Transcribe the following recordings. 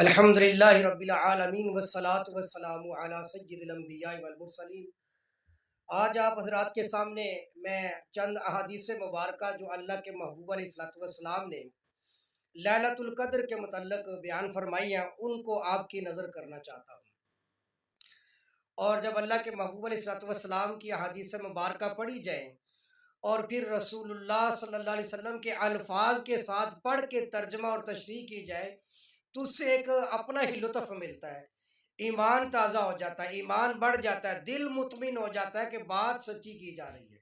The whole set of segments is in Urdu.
الحمدللہ رب العالمین والصلاة والسلام علی سید الانبیاء والمرسلین۔ آج آپ حضرات کے سامنے میں چند احادیث مبارکہ جو اللہ کے محبوب علیہ الصلوۃ والسلام نے لیلۃ القدر کے متعلق بیان فرمائی ہیں ان کو آپ کی نظر کرنا چاہتا ہوں۔ اور جب اللہ کے محبوب علیہ الصلوۃ والسلام کی احادیث مبارکہ پڑھی جائیں اور پھر رسول اللہ صلی اللہ علیہ وسلم کے الفاظ کے ساتھ پڑھ کے ترجمہ اور تشریح کی جائے تو اس سے ایک اپنا ہی لطف ملتا ہے، ایمان تازہ ہو جاتا ہے، ایمان بڑھ جاتا ہے، دل مطمئن ہو جاتا ہے کہ بات سچی کی جا رہی ہے۔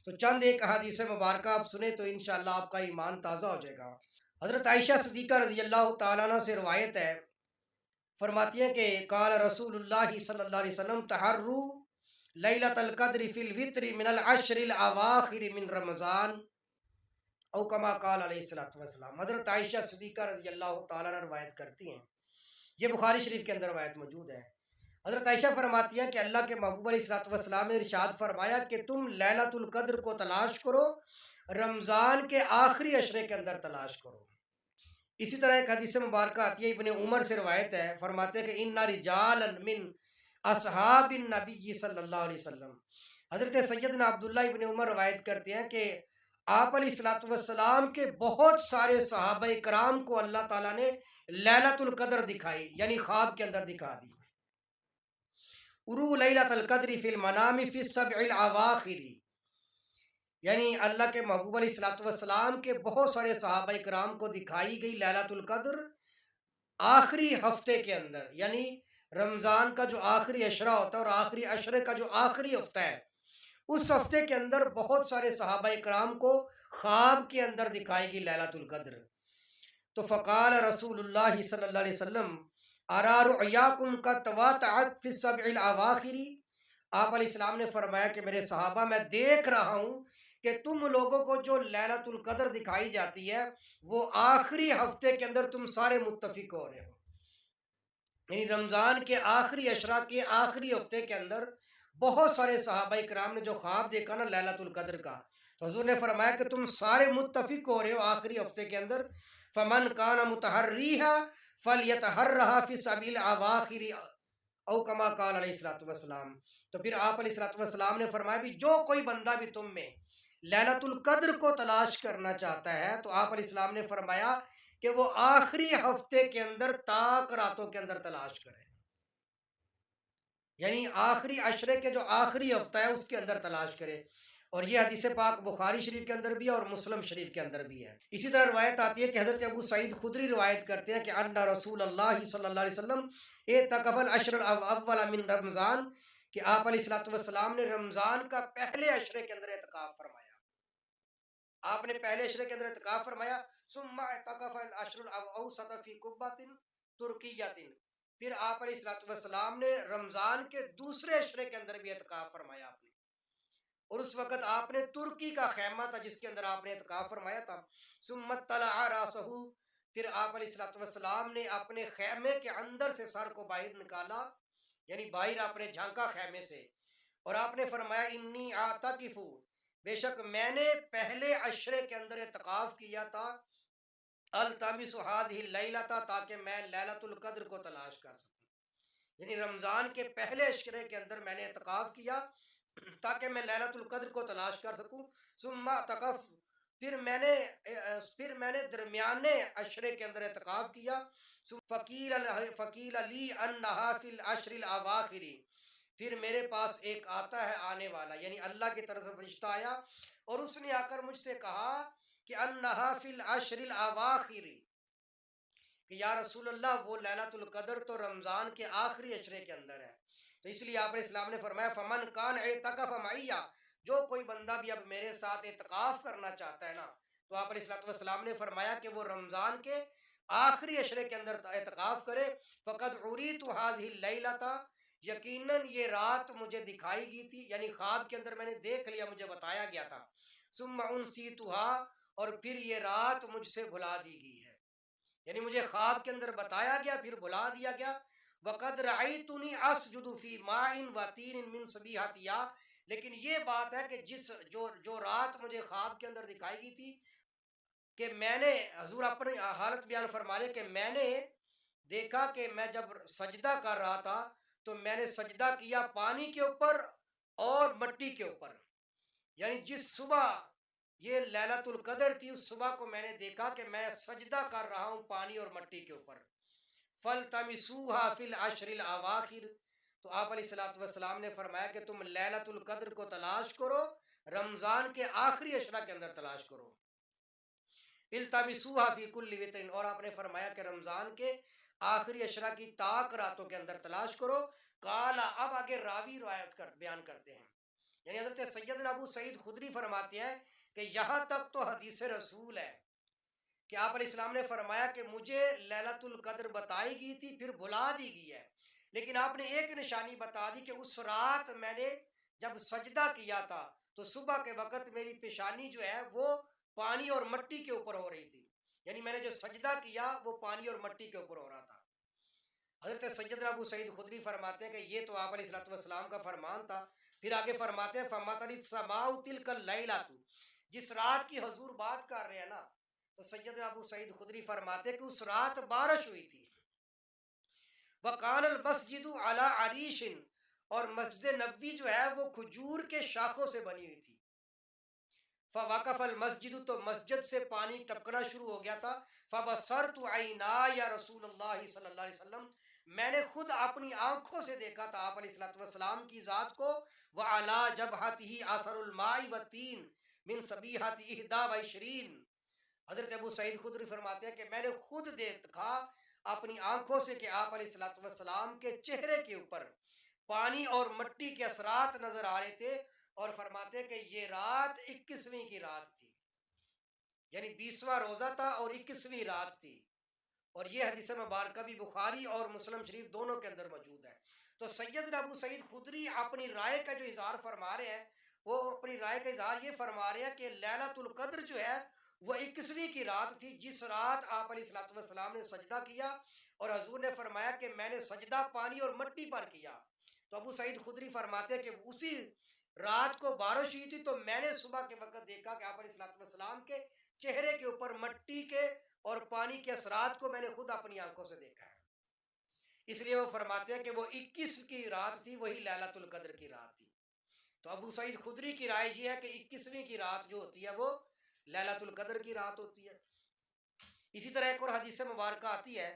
تو چند ایک حدیث مبارکہ آپ سنیں تو انشاءاللہ آپ کا ایمان تازہ ہو جائے گا۔ حضرت عائشہ صدیقہ رضی اللہ تعالیٰ عنہ سے روایت ہے، فرماتی ہیں کہ قال رسول اللہ صلی اللہ علیہ وسلم تحروا لیلۃ القدر فی الوتر من العشر الاواخر من رمضان او کما قال علیہ الصلوۃ والسلام۔ حضرت عائشہ صدیقہ رضی اللہ تعالیٰ عنہ روایت کرتی ہیں، یہ بخاری شریف کے اندر روایت موجود ہے۔ حضرت عائشہ فرماتی ہیں کہ اللہ کے محبوب علیہ الصلوۃ والسلام نے ارشاد فرمایا کہ تم لیلۃ القدر کو تلاش کرو، رمضان کے آخری عشرے کے اندر تلاش کرو۔ اسی طرح ایک حدیث مبارکہ آتی ہے، ابن عمر سے روایت ہے، فرماتے ہیں کہ ان رجالا من اصحاب النبی صلی اللہ علیہ وسلم۔ حضرت سیدنا عبداللہ ابن عمر روایت کرتے ہیں کہ آپ علیہ الصلوۃ والسلام کے بہت سارے صحابہ کرام کو اللہ تعالیٰ نے لیلۃ القدر دکھائی، یعنی خواب کے اندر دکھا دی۔ ارو لیلۃ القدر فی المنام فی السبع الاواخر، یعنی اللہ کے محبوب علیہ الصلوۃ والسلام کے بہت سارے صحابہ کرام کو دکھائی گئی لیلۃ القدر آخری ہفتے کے اندر، یعنی رمضان کا جو آخری عشرہ ہوتا ہے اور آخری عشرے کا جو آخری ہفتہ ہے اس ہفتے کے اندر بہت سارے صحابہ کرام کو خواب کے اندر دکھائی گئی لیلۃ القدر۔ تو فقال رسول اللہ صلی اللہ علیہ وسلم ارا رؤیاکم قد تواتعت فی السبع الاواخر، آپ علیہ السلام نے فرمایا کہ میرے صحابہ میں دیکھ رہا ہوں کہ تم لوگوں کو جو لیلۃ القدر دکھائی جاتی ہے وہ آخری ہفتے کے اندر تم سارے متفق ہو رہے ہو، یعنی رمضان کے آخری عشرہ کے آخری ہفتے کے اندر بہت سارے صحابہ کرام نے جو خواب دیکھا نا لیلۃ القدر کا، تو حضور نے فرمایا کہ تم سارے متفق ہو رہے ہو آخری ہفتے کے اندر، فمن کان متحریھا فلیتحرھا فی السبع الاواخر او کما قال علیہ الصلوۃ والسلام۔ تو پھر آپ علیہ الصلوۃ والسلام نے فرمایا بھی جو کوئی بندہ بھی تم میں لیلۃ القدر کو تلاش کرنا چاہتا ہے تو آپ علیہ السلام نے فرمایا کہ وہ آخری ہفتے کے اندر تاک راتوں کے اندر تلاش کرے، یعنی آخری عشرے کے جو آخری ہفتہ ہے اس کے اندر تلاش کرے۔ اور یہ حدیث پاک بخاری شریف کے اندر بھی ہے اور مسلم شریف کے اندر بھی ہے۔ اسی طرح روایت آتی ہے کہ حضرت ابو سعید خدری روایت کرتے ہیں کہ ان رسول اللہ صلی اللہ علیہ وسلم اعتکف العشر الاول من رمضان، کہ آپ علیہ الصلوۃ والسلام نے رمضان کا پہلے عشرے کے اندر اعتکاف فرمایا، آپ نے پہلے عشرے کے اندر اعتکاف فرمایا، ثم اعتکف العشر الاوسط فی قبۃ ترکیۃ، پھر آپ علیہ الصلوۃ والسلام نے رمضان کے دوسرے عشرے کے اندر بھی اعتکاف فرمایا آپ نے، اور اس وقت آپ نے ترکی کا خیمہ تھا جس کے اندر آپ نے اعتکاف فرمایا تھا، ثم طلع راسہ، پھر آپ علیہ الصلوۃ والسلام نے اپنے خیمے کے اندر سے سر کو باہر نکالا، یعنی باہر آپ نے جھانکا خیمے سے، اور آپ نے فرمایا انی اعتکف، بے شک میں نے پہلے عشرے کے اندر اعتکاف کیا تھا، التمس هذه اللیلۃ، تاکہ میں لیلۃ القدر کو تلاش کر سکوں، یعنی رمضان کے پہلے عشرے کے اندر میں نے اعتکاف کیا تاکہ میں لیلۃ القدر کو تلاش کر سکوں، ثم اعتکف، پھر میں نے درمیانے عشرے کے اندر اعتکاف کیا، فقیل لی انہا فی العشر الاواخر، پھر میرے پاس ایک آتا ہے آنے والا، یعنی اللہ کی طرف سے فرشتہ آیا اور اس نے آ کر مجھ سے کہا کہ انہا فی العشر الاواخر، کہ یا رسول اللہ وہ لیلۃ القدر تو رمضان کے آخری عشرے کے اندر ہے۔ تو اس لیے آپ علیہ السلام نے فرمایا فمن کان اعتکف معی، جو کوئی بندہ بھی اب میرے ساتھ اعتکاف کرنا چاہتا ہے نا، تو آپ علیہ السلام نے فرمایا کہ وہ رمضان کے آخری عشرے کے اندر اعتکاف کرے، فقد عریت هذه اللیلۃ، یقیناً یہ رات مجھے دکھائی گئی تھی، یعنی خواب کے اندر میں نے دیکھ لیا، مجھے بتایا گیا تھا، ثم انسیتها، اور پھر یہ رات مجھ سے بھلا دی گئی ہے، یعنی مجھے خواب کے اندر بتایا گیا پھر بھلا دیا گیا، وقد رأیتنی اسجد فی ماء وطین من صبیحتیا، لیکن یہ بات ہے کہ جو رات مجھے خواب کے اندر دکھائی گئی تھی کہ میں نے، حضور اپنی حالت بیان فرما لے کہ میں نے دیکھا کہ میں جب سجدہ کر رہا تھا تو میں نے سجدہ کیا پانی کے اوپر اور مٹی کے اوپر، یعنی جس صبح یہ لیلۃ القدر تھی اس صبح کو میں نے دیکھا کہ میں سجدہ کر رہا ہوں پانی اور مٹی کے اوپر. فَالْتَمِسُوهَا فِي الْعَشْرِ الْأَوَاخِرِ، تو آپ علیہ الصلوۃ والسلام نے فرمایا کہ تم لیلۃ القدر کو تلاش کرو، رمضان کے آخری عشرہ کے اندر تلاش کرو. التمسوها فی کل وتر، اور آپ نے فرمایا کہ رمضان کے آخری عشرہ کی طاق راتوں کے اندر تلاش کرو. قال، اب آگے راوی روایت بیان کرتے ہیں، یعنی حضرت سیدنا ابو سعید خدری فرماتے ہیں کہ یہاں تک تو حدیث رسول ہے کہ آپ علیہ السلام نے فرمایا کہ مجھے لیلۃ القدر بتائی گئی تھی پھر بھلا دی گئی ہے، لیکن آپ نے ایک نشانی بتا دی کہ اس رات میں نے جب سجدہ کیا تھا تو صبح کے وقت میری پیشانی جو ہے وہ پانی اور مٹی کے اوپر ہو رہی تھی، یعنی میں نے جو سجدہ کیا وہ پانی اور مٹی کے اوپر ہو رہا تھا. حضرت سیدنا ابو سعید خدری فرماتے ہیں کہ یہ تو آپ علیہ الصلوۃ والسلام کا فرمان تھا. پھر آگے فرماتے ہیں فَمَطَرَتِ السَّمَاءُ تِلْكَ اللَّيْلَةُ، جس رات کی حضور بات کر رہے ہیں نا، تو سیدنا ابو سعید خدری فرماتے ہیں کہ اس رات بارش ہوئی تھی. وَقَانَ الْمَسْجِدُ عَلَىٰ عَرِيشٍ، اور مسجد نبوی جو ہے وہ کھجور کے شاخوں سے بنی ہوئی تھی. فوقف المسجد، تو مسجد سے پانی ٹپکنا شروع ہو گیا تھا. فبصرت عینای رسول اللہ صلی اللہ علیہ وسلم، میں نے خود اپنی آنکھوں سے دیکھا تھا آپ علیہ الصلوۃ والسلام کی ذات کو. وعلی جبہتہ اثر الماء والتین من صبیحۃ 21، حضرت ابو سعید خدری فرماتے ہیں کہ میں نے خود دیکھا اپنی آنکھوں سے کہ آپ علیہ الصلوۃ والسلام کے چہرے کے اوپر پانی اور مٹی کے اثرات نظر آ رہے تھے. اور فرماتے ہیں کہ یہ رات 21ویں کی رات تھی، یعنی 20واں روزہ تھا اور 21ویں رات تھی. اور یہ حدیث مبارکہ بھی بخاری اور مسلم شریف دونوں کے اندر موجود ہے. تو سیدنا ابو سعید خدری اپنی رائے کا جو اظہار فرما رہے ہیں، وہ اپنی رائے کا اظہار یہ فرما رہے ہیں کہ لیلۃ القدر جو ہے وہ 21ویں کی رات تھی، جس رات آپ علیہ الصلوۃ والسلام نے سجدہ کیا. اور حضور نے فرمایا کہ میں نے سجدہ پانی اور مٹی پر کیا. تو ابو سعید خدری فرماتے ہیں کہ اسی رات کو بارش ہوئی تھی، تو میں نے صبح کے وقت دیکھا کہ آپ علیہ الصلوۃ والسلام کے چہرے کے اوپر مٹی کے اور پانی کے اثرات کو میں نے خود اپنی آنکھوں سے دیکھا ہے. اس لیے وہ فرماتے ہیں کہ وہ 21 کی رات تھی، وہی لیلۃ القدر کی رات تھی. تو ابو سعید خدری کی رائے یہ ہے کہ 21ویں کی رات جو ہوتی ہے وہ لیلۃ القدر کی رات ہوتی ہے. اسی طرح ایک اور حدیث مبارکہ آتی ہے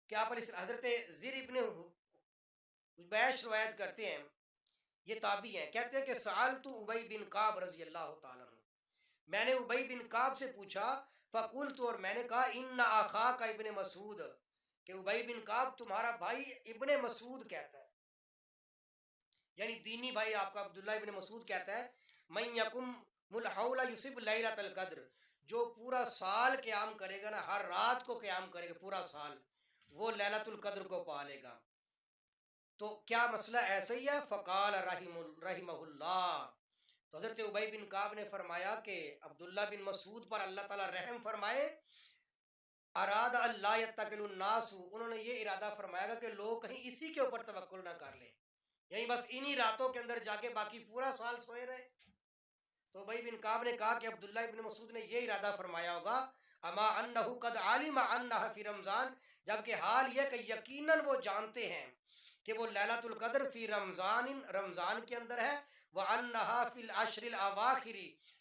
کہ آپ حضرت زر ابن حبیش روایت کرتے ہیں، یہ تابعی ہیں، کہتے ہیں کہ سألت ابی بن کعب رضی اللہ تعالیٰ عنہ، میں نے ابی بن کعب سے پوچھا. فقلت، اور میں نے کہا ان اخاک ابن مسعود، کہ ابی بن کعب تمہارا بھائی ابن مسعود کہتا ہے، یعنی دینی بھائی آپ کا عبداللہ ابن مسعود کہتا ہے من یقم الحول یصب لیلۃ القدر، جو پورا سال قیام کرے گا نا، ہر رات کو قیام کرے گا پورا سال، وہ لیلۃ القدر کو پا لے گا. تو کیا مسئلہ ایسا ہی ہے؟ فقال رحمہ اللہ، تو حضرت ابی بن کعب نے فرمایا کہ عبداللہ بن مسعود پر اللہ تعالیٰ رحم فرمائے، اراد اللہ یتکل الناس، انہوں نے یہ ارادہ فرمایا گا کہ لوگ کہیں اسی کے اوپر توکل نہ کر لیں، یعنی بس انہی راتوں کے اندر جا کے باقی پورا سال سوئے رہے. تو ابی بن کعب نے کہا کہ عبداللہ ابن مسعود نے یہ ارادہ فرمایا ہوگا اما انہ قد علم انہ فی رمضان، جبکہ حال یہ کہ یقیناً وہ جانتے ہیں کہ وہ لیلۃ القدر فی رمضان، رمضان کے اندر ہے، وَأَنَّهَا فِي الْعَشْرِ الْأَوَاخِرِ،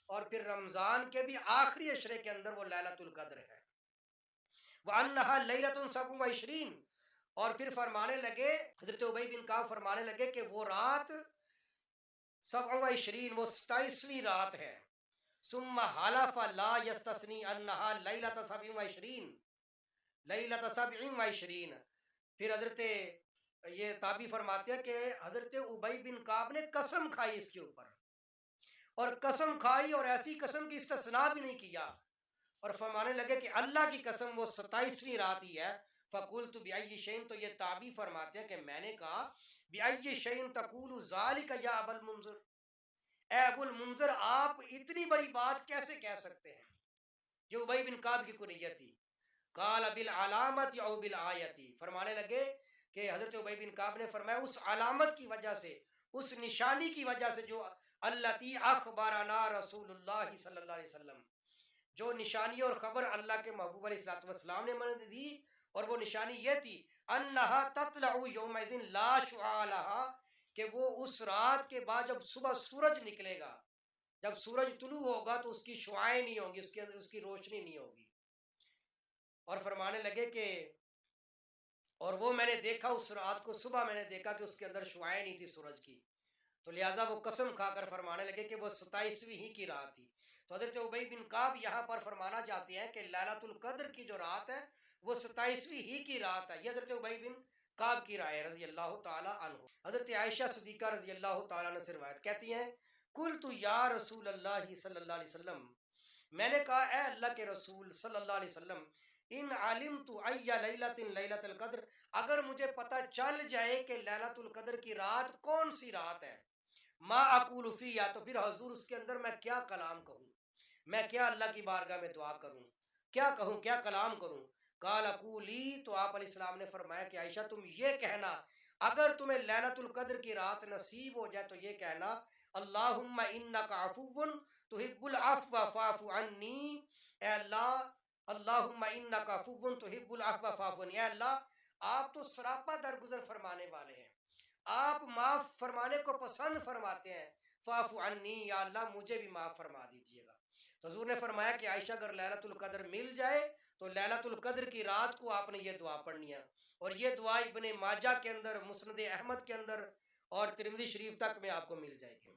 اور پھر رمضان کے بھی آخری عشرے کے اندر وہ لیلۃ القدر ہے. وَأَنَّهَا لَيْلَةٌ 27، اور پھر فرمانے لگے، حضرت ابی بن کعب فرمانے لگے کہ وہ رات 27، وہ 27ویں رات ہے. ثم حلف لا يستثني انها ليلة 27، ليلة 27. پھر حضرت یہ تابعی فرماتے ہیں کہ حضرت ابی بن کعب نے قسم کھائی اس کے اوپر، اور قسم کھائی اور ایسی قسم کی استثناء بھی نہیں کیا، اور فرمانے لگے کہ اللہ کی قسم وہ 27ویں رات ہی ہے. فقلت بأي شيء، تو یہ تابعی فرماتے ہیں کہ میں نے کہا بأي شيء تقول ذلك یا ابا المنذر، اے ابو المنذر آپ اتنی بڑی بات کیسے کہہ سکتے ہیں؟ یہ ابی بن کعب کی کنیت تھی. قال بالعلامت او بالآیت، فرمانے لگے کہ حضرت ابی بن کعب نے فرمایا اس علامت کی وجہ سے، اس نشانی کی وجہ سے جو التی اخبرنا رسول اللہ صلی اللہ علیہ وسلم، جو نشانی اور خبر اللہ کے محبوب علیہ الصلوۃ والسلام نے مجھے دی، اور وہ نشانی یہ تھی انہا تطلع یومئذ لا شعاع لها کہ وہ اس رات کے بعد جب صبح سورج نکلے گا، جب سورج طلوع ہوگا تو اس کی شعائیں نہیں ہوں گی، اس کی روشنی نہیں ہوگی. اور فرمانے لگے کہ اور وہ میں نے دیکھا اس رات کو صبح میں نے دیکھا کہ اس کے اندر شعائیں نہیں تھی سورج کی، تو لہٰذا وہ قسم کھا کر فرمانے لگے کہ وہ 27ویں ہی کی رات تھی. تو حضرت ابی بن کعب یہاں پر فرمانا چاہتے ہیں کہ لیلۃ القدر کی جو رات ہے وہ 27ویں ہی کی رات ہے. یہ حضرت ابی بن کعب کی رائے رضی اللہ تعالی عنہ. حضرت عائشہ صدیقہ رضی اللہ تعالیٰ عنہ سے روایت کہتی ہیں قلت یا رسول اللہ صلی اللہ علیہ وسلم، میں نے کہا اے اللہ کے رسول صلی اللہ علیہ وسلم، ان علمت ای لیلۃ لیلۃ القدر، اگر مجھے پتہ چل جائے کہ لیلۃ القدر کی رات کون سی رات ہے، ما اقول فیہا، تو پھر حضور اس کے اندر میں کیا کلام کہوں، میں کیا اللہ کی بارگاہ میں دعا کروں، کیا کہوں، کیا کلام کروں. قال قولی، تو آپ علیہ السلام نے فرمایا کہ عائشہ تم یہ کہنا اگر تمہیں لیلۃ القدر کی رات نصیب ہو جائے تو یہ کہنا اللہم انک عفو تحب العفو فاعف عنی، اے اللہ، اللہم انک عفو تحب العفو فاعف عنی، اے اللہ آپ تو سراپا درگزر فرمانے والے ہیں، آپ معاف فرمانے کو پسند فرماتے ہیں، فاعف عنی، یا اللہ مجھے بھی معاف فرما دیجیے گا. تو حضور نے فرمایا کہ عائشہ اگر لیلۃ القدر مل جائے تو لیلۃ القدر کی رات کو آپ نے یہ دعا پڑھنی ہے. اور یہ دعا ابن ماجہ کے اندر، مسند احمد کے اندر اور ترمذی شریف تک میں آپ کو مل جائے گی.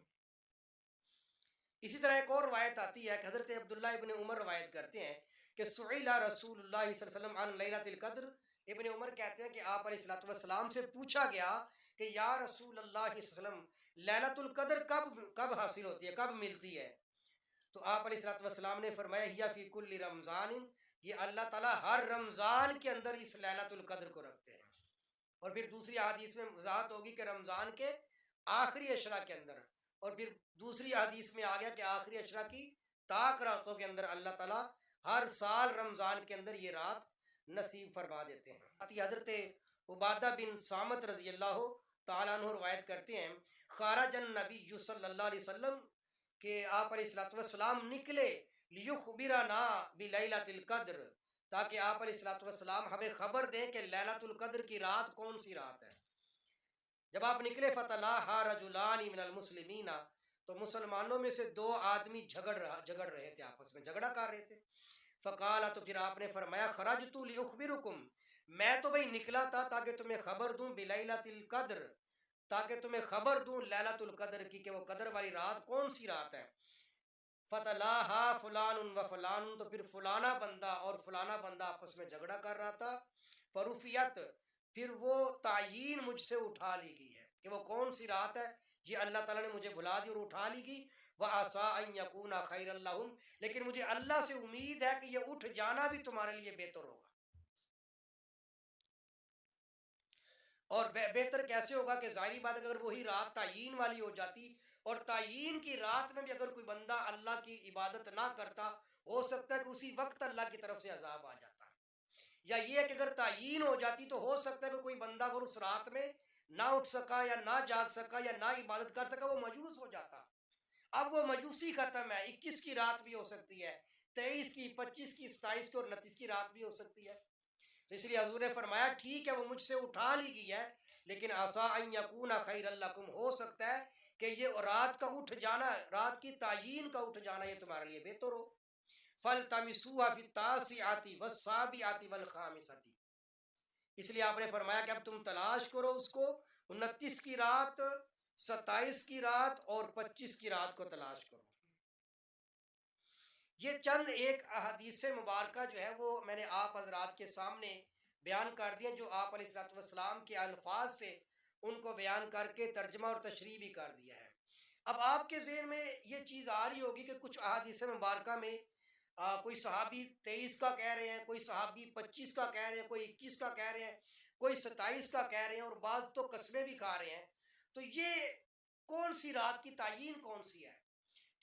اسی طرح ایک اور روایت آتی ہے کہ حضرت عبداللہ ابن عمر روایت کرتے ہیں کہ سئل رسول اللہ صلی اللہ علیہ وسلم عن لیلۃ القدر، ابن عمر کہتے ہیں کہ آپ علیہ الصلوۃ والسلام سے پوچھا گیا کہ یا رسول اللہ صلی اللہ علیہ وسلم لیلۃ القدر کب حاصل ہوتی ہے، کب ملتی ہے؟ تو آپ علیہ الصلوۃ والسلام نے فرمایا ہی فی کل رمضان، یہ اللہ تعالیٰ ہر رمضان کے اندر اس لیلۃ القدر کو رکھتے ہیں. اور پھر دوسری حدیث میں وضاحت ہوگی کہ رمضان کے آخری عشرہ کے اندر، اور پھر دوسری حدیث میں آ گیا کہ آخری عشرہ کی طاق راتوں کے اندر اللہ تعالیٰ ہر سال رمضان کے اندر یہ رات نصیب فرما دیتے ہیں. حضرت عبادہ بن صامت رضی اللہ تعالیٰ عنہ روایت کرتے ہیں خارج النبی صلی اللہ علیہ وسلم کہ آپ علیہ الصلوۃ والسلام نکلے لیخبرنا بلیلۃ القدر، تاکہ آپ علیہ الصلوۃ والسلام ہمیں خبر دیں کہ لیلۃ القدر کی رات کون سی رات ہے. جب آپ نکلے فتلاحا رجلان من المسلمین، تو مسلمانوں میں سے دو آدمی جھگڑ رہے تھے، آپس میں جھگڑا کر رہے تھے. فقال، تو پھر آپ نے فرمایا خرجت لیخبرکم، میں تو بھئی نکلا تھا تاکہ تمہیں خبر دوں بلیلۃ القدر، تاکہ تمہیں خبر دوں لیلۃ القدر کی کہ وہ قدر والی رات کون سی رات ہے. فتلاحا فلان و فلان، تو پھر فلانا بندہ اور فلانا بندہ آپس میں جھگڑا کر رہا تھا. فرفیت، پھر وہ تعیین مجھ سے اٹھا لی گئی ہے کہ وہ کون سی رات ہے، یہ اللہ تعالیٰ نے مجھے بلا دی اور اٹھا لی گئی. وَعَسَىٰ أَن يَكُونَ خَيْرًا لَّهُمْ، لیکن مجھے اللہ سے امید ہے کہ یہ اٹھ جانا بھی تمہارے لیے بہتر ہوگا. اور بہتر کیسے ہوگا کہ ظاہری بات اگر وہی رات تعیین والی ہو جاتی، اور تعیین کی رات میں بھی اگر کوئی بندہ اللہ کی عبادت نہ کرتا، ہو سکتا ہے کہ اسی وقت اللہ کی طرف سے عذاب آ جاتا. یا یہ کہ اگر تعیین ہو جاتی تو ہو سکتا ہے کہ کوئی بندہ اگر اس رات میں نہ اٹھ سکا یا نہ جاگ سکا یا نہ عبادت کر سکا، وہ مجوس ہو جاتا. اب وہ مجوسی ختم ہے، 21 کی رات بھی ہو سکتی ہے، 23 کی، 25 کی، 27 کی اور 29 کی رات بھی ہو سکتی ہے. تو اس لیے حضور نے فرمایا ٹھیک ہے وہ مجھ سے اٹھا لی گئی ہے، لیکن عسیٰ ان یکون خیرا لکم، ہو سکتا ہے کہ یہ رات کا اٹھ جانا، رات کی تعیین کا اٹھ جانا یہ تمہارے لیے بہتر ہو. فَالْتَمِسُوهَا فِي التَّاسِعَةِ وَالسَّابِعَةِ وَالْخَامِسَةِ، اس لیے آپ نے فرمایا کہ اب تم تلاش کرو اس کو 29 کی رات، 27 کی رات اور 25 کی رات کو تلاش کرو. یہ چند ایک احادیث مبارکہ جو ہے وہ میں نے آپ حضرات کے سامنے بیان کر دیا، جو آپ علیہ الصلوۃ والسلام کے الفاظ سے ان کو بیان کر کے ترجمہ اور تشریح بھی کر دیا ہے. اب آپ کے ذہن میں یہ چیز آ رہی ہوگی کہ کچھ احادیث مبارکہ میں کوئی صحابی 23 کا کہہ رہے ہیں، کوئی صحابی 25 کا کہہ رہے ہیں، کوئی 21 کا کہہ رہے ہیں، کوئی 27 کا کہہ رہے ہیں، اور بعض تو قسمیں بھی کھا رہے ہیں. تو یہ کون سی رات کی تعیین کون سی ہے؟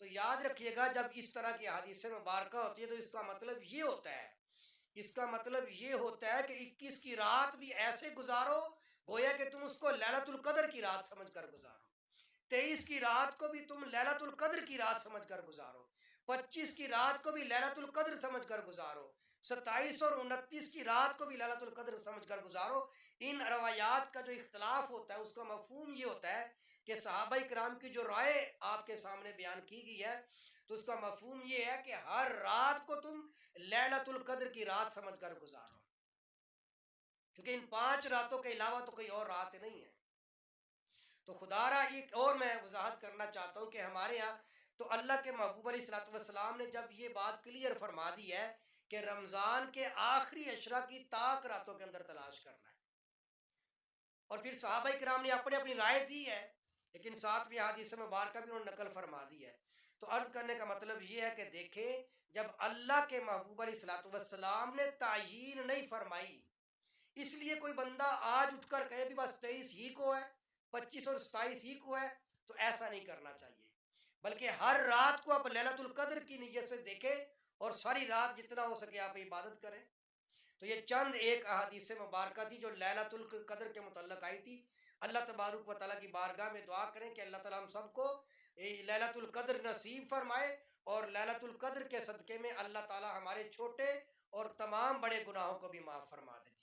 تو یاد رکھیے گا جب اس طرح کی حدیث مبارکہ ہوتی ہے تو اس کا مطلب یہ ہوتا ہے، اس کا مطلب یہ ہوتا ہے کہ 21 کی رات بھی ایسے گزارو گویا کہ تم اس کو لیلۃ القدر کی رات سمجھ کر گزارو، 23 کی رات کو بھی تم لیلۃ القدر کی رات سمجھ کر گزارو، 25 کی رات کو بھی لیلۃ القدر سمجھ کر گزارو، 27 اور 29 کی رات کو بھی لیلۃ القدر سمجھ کر گزارو۔ ان روایات کا جو اختلاف ہوتا ہے اس کا مفہوم یہ ہوتا ہے کہ صحابہ کرام کی جو رائے آپ کے سامنے بیان کی گئی ہے تو اس کا مفہوم یہ ہے کہ ہر رات کو تم لیلۃ القدر کی رات سمجھ کر گزارو، کیونکہ ان 5 راتوں کے علاوہ تو کوئی اور رات نہیں ہے۔ تو خدا را ایک اور میں وضاحت کرنا چاہتا ہوں کہ ہمارے ہاں تو اللہ کے محبوب علیہ الصلوۃ والسلام نے جب یہ بات کلیئر فرما دی ہے کہ رمضان کے آخری عشرہ کی طاق راتوں کے اندر تلاش کرنا ہے، اور پھر صحابہ کرام نے اپنی اپنی رائے دی ہے، لیکن ساتھ بھی حدیث مبارکہ بھی انہوں نے نقل فرما دی ہے۔ تو عرض کرنے کا مطلب یہ ہے کہ دیکھیں، جب اللہ کے محبوب علیہ الصلوۃ والسلام نے تعیین نہیں فرمائی، اس لیے کوئی بندہ آج اٹھ کر کہے بھی بس 23 ہی کو ہے، 25 اور 27 ہی کو ہے، تو ایسا نہیں کرنا چاہیے، بلکہ ہر رات کو آپ لیلۃ القدر کی نیت سے دیکھیں اور ساری رات جتنا ہو سکے آپ عبادت کریں۔ تو یہ چند ایک احادیث مبارکہ تھی جو لیلۃ القدر کے متعلق آئی تھی۔ اللہ تبارک و تعالیٰ کی بارگاہ میں دعا کریں کہ اللہ تعالیٰ ہم سب کو لیلۃ القدر نصیب فرمائے، اور لیلۃ القدر کے صدقے میں اللہ تعالیٰ ہمارے چھوٹے اور تمام بڑے گناہوں کو بھی معاف فرما دے۔